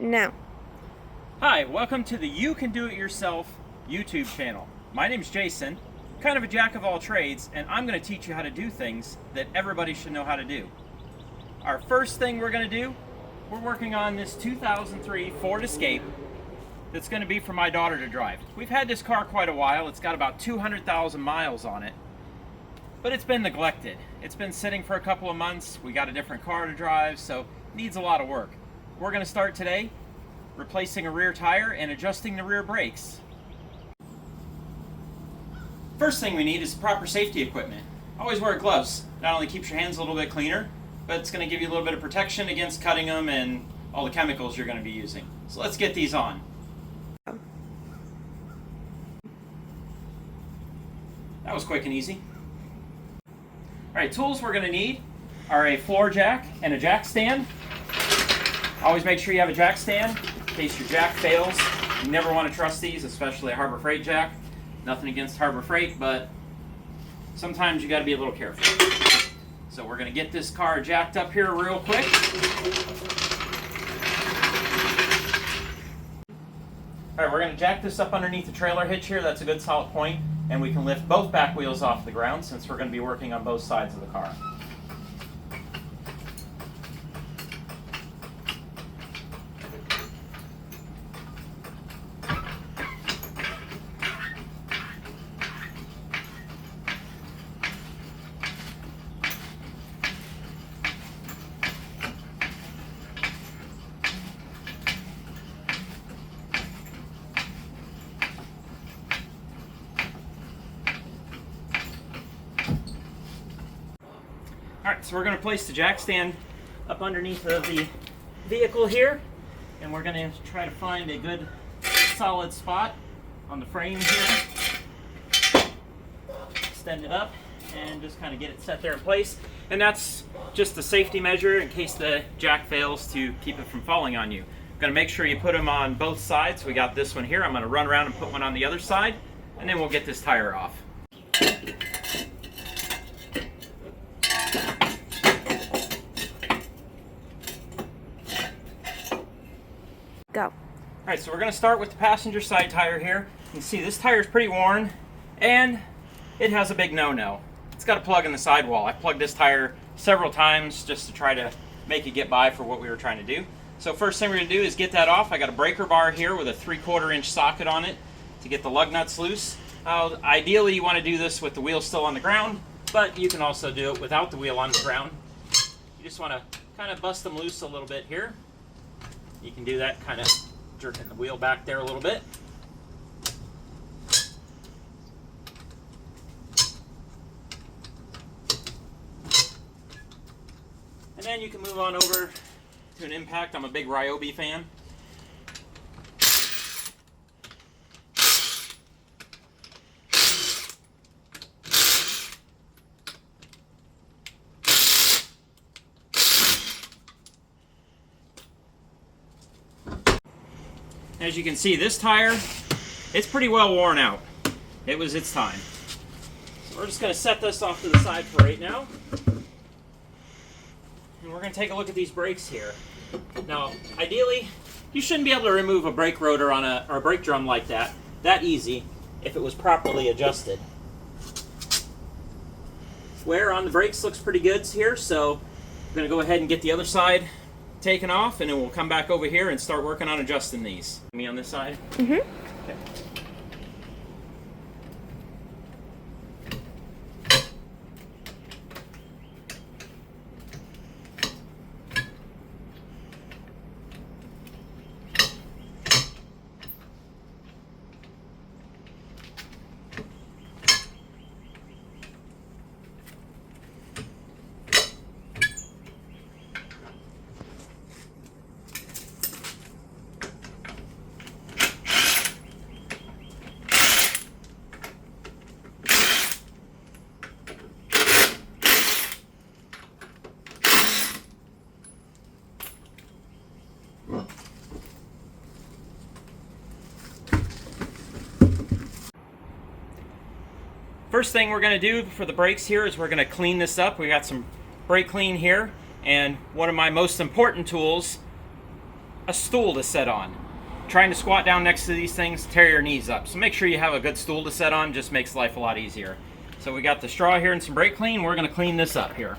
Now. Hi, welcome to the You Can Do It Yourself YouTube channel. My name is Jason, kind of a jack of all trades, and I'm going to teach you how to do things that everybody should know how to do. Our first thing we're going to do, we're working on this 2003 Ford Escape that's going to be for my daughter to drive. We've had this car quite a while. It's got about 200,000 miles on it, but it's been neglected. It's been sitting for a couple of months. We got a different car to drive, so it needs a lot of work. We're going to start today replacing a rear tire and adjusting the rear brakes. First thing we need is proper safety equipment. Always wear gloves. Not only keeps your hands a little bit cleaner, but it's going to give you a little bit of protection against cutting them and all the chemicals you're going to be using. So let's get these on. That was quick and easy. Alright, tools we're going to need are a floor jack and a jack stand. Always make sure you have a jack stand in case your jack fails. You never want to trust these, especially a Harbor Freight jack. Nothing against Harbor Freight, but sometimes you got to be a little careful. So we're going to get this car jacked up here real quick. Alright, we're going to jack this up underneath the trailer hitch here. That's a good solid point. And we can lift both back wheels off the ground since we're going to be working on both sides of the car. Alright, so we're going to place the jack stand up underneath of the vehicle here, and we're going to try to find a good solid spot on the frame here. Extend it up and just kind of get it set there in place. And that's just a safety measure in case the jack fails to keep it from falling on you. Going to make sure you put them on both sides. We got this one here. I'm going to run around and put one on the other side, and then we'll get this tire off. Go. Alright, so we're going to start with the passenger side tire here. You can see this tire is pretty worn, and it has a big no-no. It's got a plug in the sidewall. I plugged this tire several times just to try to make it get by for what we were trying to do. So first thing we're going to do is get that off. I got a breaker bar here with a 3/4 inch socket on it to get the lug nuts loose. Ideally you want to do this with the wheel still on the ground, but you can also do it without the wheel on the ground. You just want to kind of bust them loose a little bit here. You can do that kind of jerking the wheel back there a little bit. And then you can move on over to an impact. I'm a big Ryobi fan. As you can see, this tire, it's pretty well worn out. It was its time. So we're just going to set this off to the side for right now. And we're going to take a look at these brakes here. Now, ideally, you shouldn't be able to remove a brake rotor on or a brake drum like that easy if it was properly adjusted. Wear on the brakes looks pretty good here, so I'm going to go ahead and get the other side taken off, and then we'll come back over here and start working on adjusting these. Me on this side? Mm-hmm. Okay. First thing we're going to do for the brakes here is we're going to clean this up. We got some brake clean here, and one of my most important tools a stool to set on. Trying to squat down next to these things, tear your knees up. So make sure you have a good stool to set on, just makes life a lot easier. So we got the straw here and some brake clean. We're gonna clean this up here.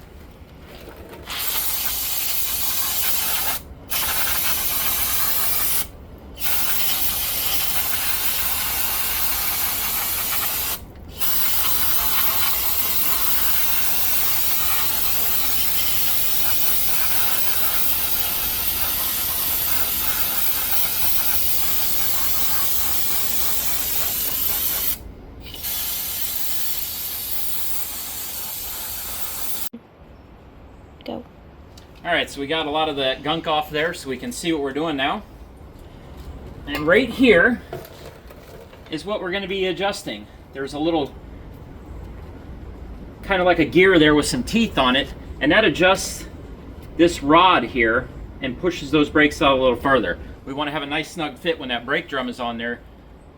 Go. All right, so we got a lot of the gunk off there so we can see what we're doing now. And right here is what we're going to be adjusting. There's a little, kind of like a gear there with some teeth on it, and that adjusts this rod here and pushes those brakes out a little further. We want to have a nice snug fit when that brake drum is on there,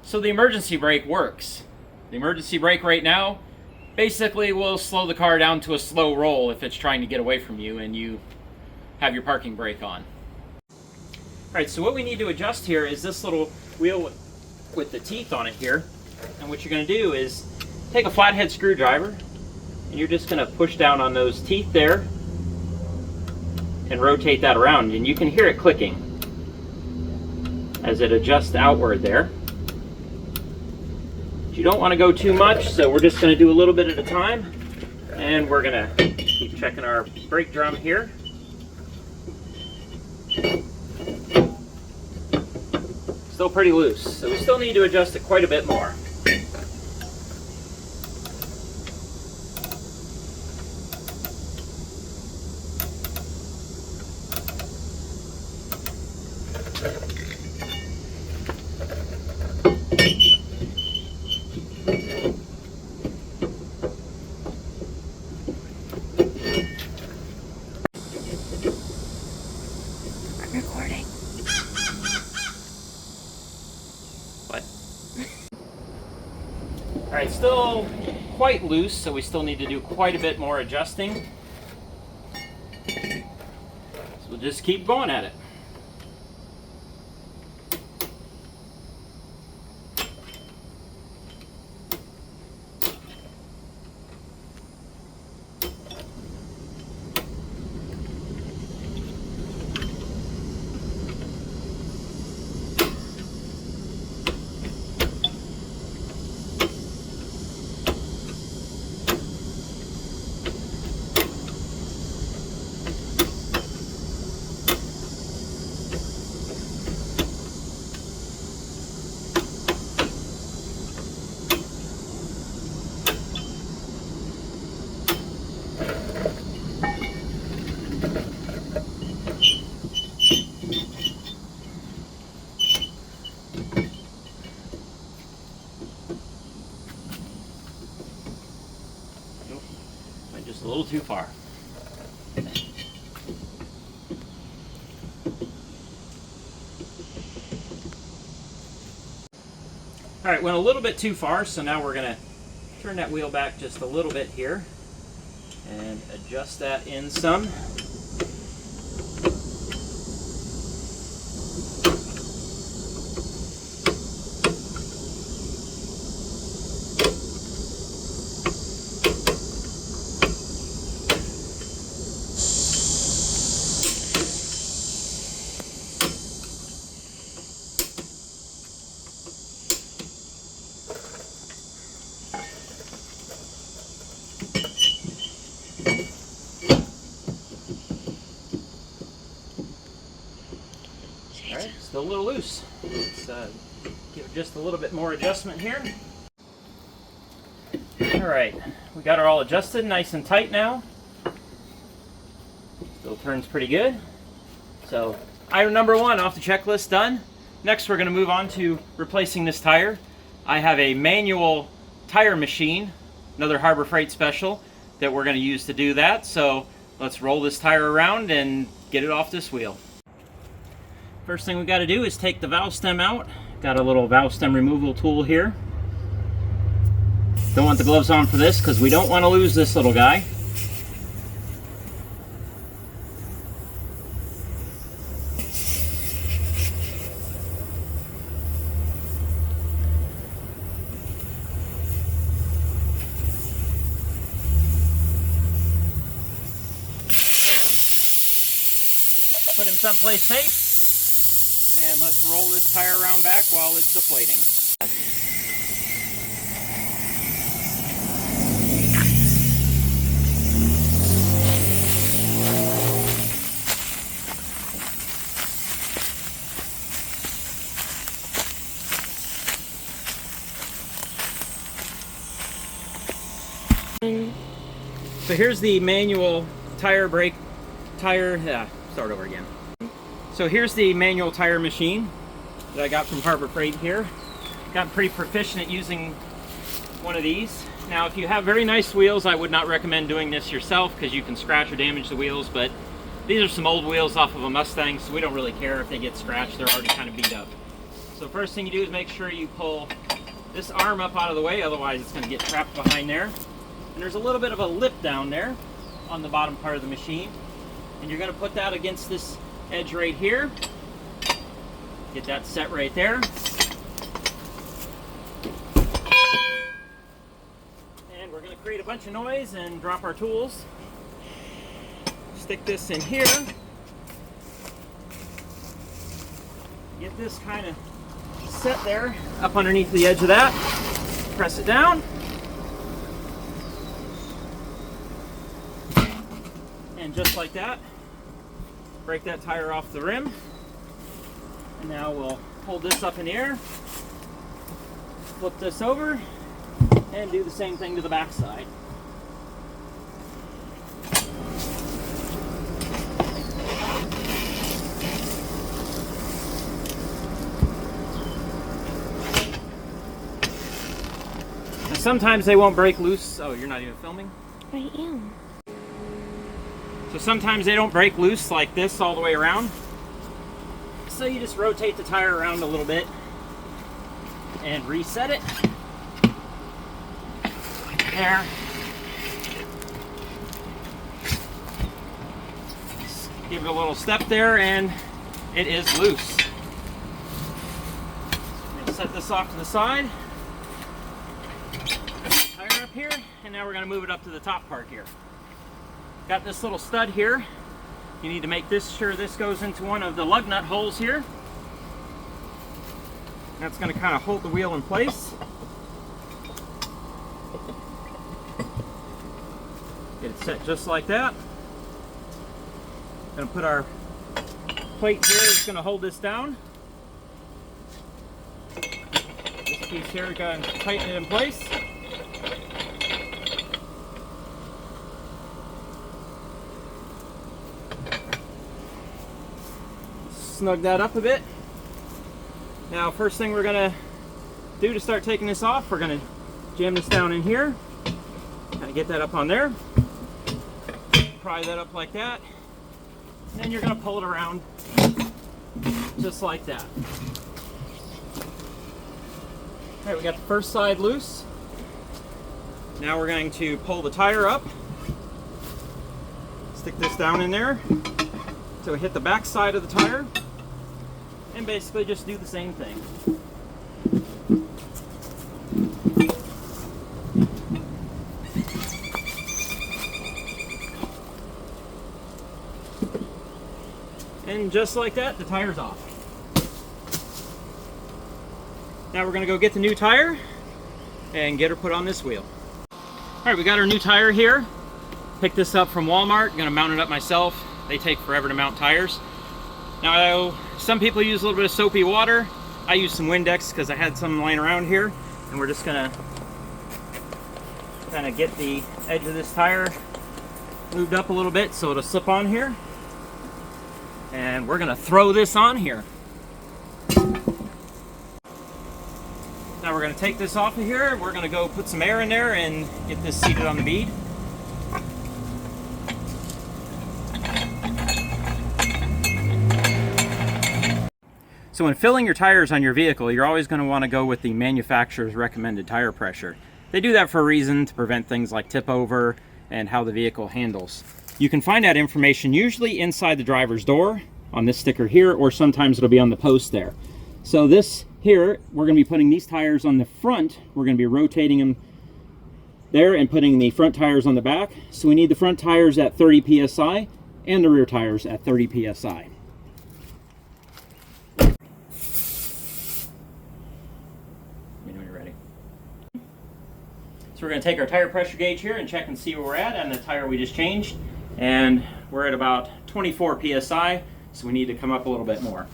so the emergency brake works. The emergency brake right now basically will slow the car down to a slow roll if it's trying to get away from you and you have your parking brake on. Alright, so what we need to adjust here is this little wheel with the teeth on it here. And what you're going to do is take a flathead screwdriver and you're just going to push down on those teeth there and rotate that around. And you can hear it clicking as it adjusts outward there. You don't want to go too much, so we're just going to do a little bit at a time, and we're going to keep checking our brake drum here. Still pretty loose, so we still need to adjust it quite a bit more. Recording. What? Alright, still quite loose, so we still need to do quite a bit more adjusting. So we'll just keep going at it. Just a little too far. All right, went a little bit too far, so now we're going to turn that wheel back just a little bit here and adjust that in some. All right, still a little loose. Let's give it just a little bit more adjustment here. All right, we got her all adjusted, nice and tight now. Still turns pretty good. So item number one off the checklist done. Next, we're going to move on to replacing this tire. I have a manual tire machine, another Harbor Freight special, that we're going to use to do that. So let's roll this tire around and get it off this wheel. First thing we got to do is take the valve stem out. Got a little valve stem removal tool here. Don't want the gloves on for this because we don't want to lose this little guy. someplace safe, and let's roll this tire around back while it's deflating. So here's the manual tire brake, start over again. So here's the manual tire machine that I got from Harbor Freight here. Got pretty proficient at using one of these. Now if you have very nice wheels, I would not recommend doing this yourself because you can scratch or damage the wheels, but these are some old wheels off of a Mustang, so we don't really care if they get scratched. They're already kind of beat up. So first thing you do is make sure you pull this arm up out of the way, otherwise it's going to get trapped behind there. And there's a little bit of a lip down there on the bottom part of the machine. And you're going to put that against this edge right here. Get that set right there. And we're going to create a bunch of noise and drop our tools. Stick this in here. Get this kind of set there up underneath the edge of that. Press it down. And just like that, break that tire off the rim. And now we'll hold this up in the air, flip this over, and do the same thing to the back side. And sometimes they won't break loose. Oh, you're not even filming? I am. So sometimes they don't break loose like this all the way around. So you just rotate the tire around a little bit and reset it. There. Just give it a little step there and it is loose. Set this off to the side. Tire up here, and now we're going to move it up to the top part here. Got this little stud here. You need to make sure this goes into one of the lug nut holes here. That's going to kind of hold the wheel in place. Get it set just like that. Going to put our plate here. It's going to hold this down. This piece here, we're going to tighten it in place. Snug that up a bit. Now first thing we're going to do to start taking this off, we're going to jam this down in here. Kind of get that up on there. Pry that up like that. And then you're going to pull it around just like that. Alright, we got the first side loose. Now we're going to pull the tire up. Stick this down in there so we hit the back side of the tire. And basically just do the same thing. And just like that, the tire's off. Now we're going to go get the new tire and get her put on this wheel. Alright, we got our new tire here. Picked this up from Walmart. I'm going to mount it up myself. They take forever to mount tires. Now, some people use a little bit of soapy water. I use some Windex because I had some lying around here. And we're just going to kind of get the edge of this tire moved up a little bit so it'll slip on here. And we're going to throw this on here. Now we're going to take this off of here. We're going to go put some air in there and get this seated on the bead. So when filling your tires on your vehicle, you're always going to want to go with the manufacturer's recommended tire pressure. They do that for a reason, to prevent things like tip over and how the vehicle handles. You can find that information usually inside the driver's door on this sticker here, or sometimes it'll be on the post there. So this here, we're going to be putting these tires on the front. We're going to be rotating them there and putting the front tires on the back. So we need the front tires at 30 psi and the rear tires at 30 psi. we're going to take our tire pressure gauge here and check and see where we're at on the tire we just changed. And we're at about 24 psi, so we need to come up a little bit more.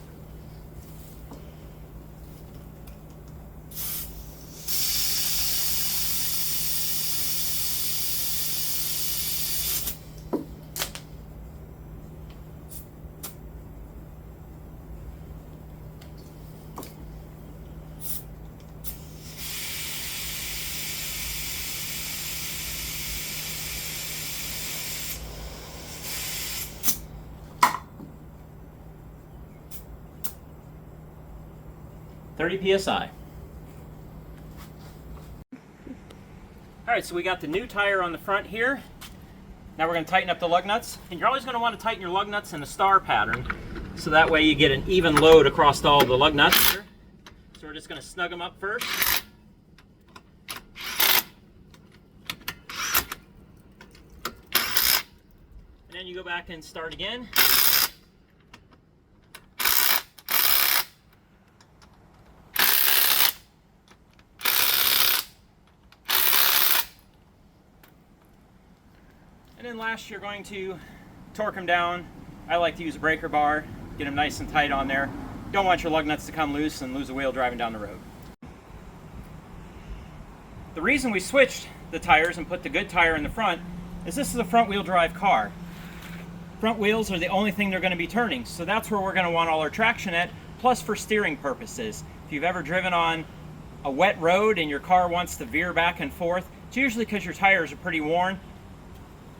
psi. Alright, so we got the new tire on the front here. Now we're going to tighten up the lug nuts. And you're always going to want to tighten your lug nuts in a star pattern, so that way you get an even load across all the lug nuts here. So we're just going to snug them up first. And then you go back and start again. And then last, you're going to torque them down. I like to use a breaker bar, get them nice and tight on there. Don't want your lug nuts to come loose and lose a wheel driving down the road. The reason we switched the tires and put the good tire in the front is this is a front wheel drive car. Front wheels are the only thing they're going to be turning, so that's where we're going to want all our traction at, plus for steering purposes. If you've ever driven on a wet road and your car wants to veer back and forth, it's usually because your tires are pretty worn.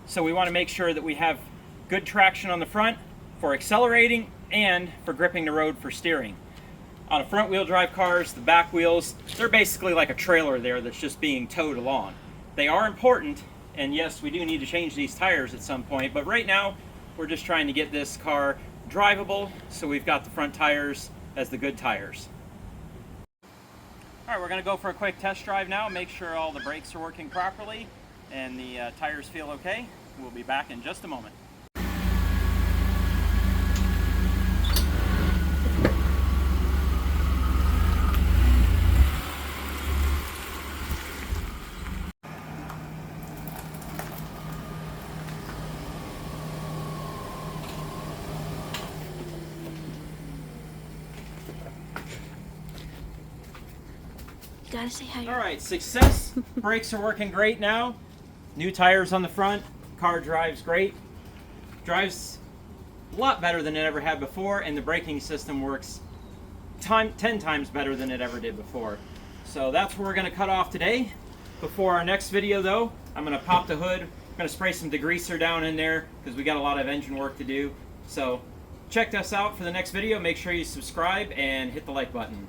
So we want to make sure that we have good traction on the front for accelerating and for gripping the road for steering. On a front wheel drive cars, the back wheels, they're basically like a trailer there that's just being towed along. They are important, and yes, we do need to change these tires at some point, but right now we're just trying to get this car drivable, so we've got the front tires as the good tires. Alright, we're going to go for a quick test drive now, make sure all the brakes are working properly and the tires feel okay. We'll be back in just a moment. Gotta say how you're... Alright, success. Brakes are working great now. New tires on the front. Car drives great. Drives a lot better than it ever had before, and the braking system works 10 times better than it ever did before. So that's where we're going to cut off today. Before our next video though, I'm going to pop the hood. I'm going to spray some degreaser down in there because we got a lot of engine work to do. So check us out for the next video. Make sure you subscribe and hit the like button.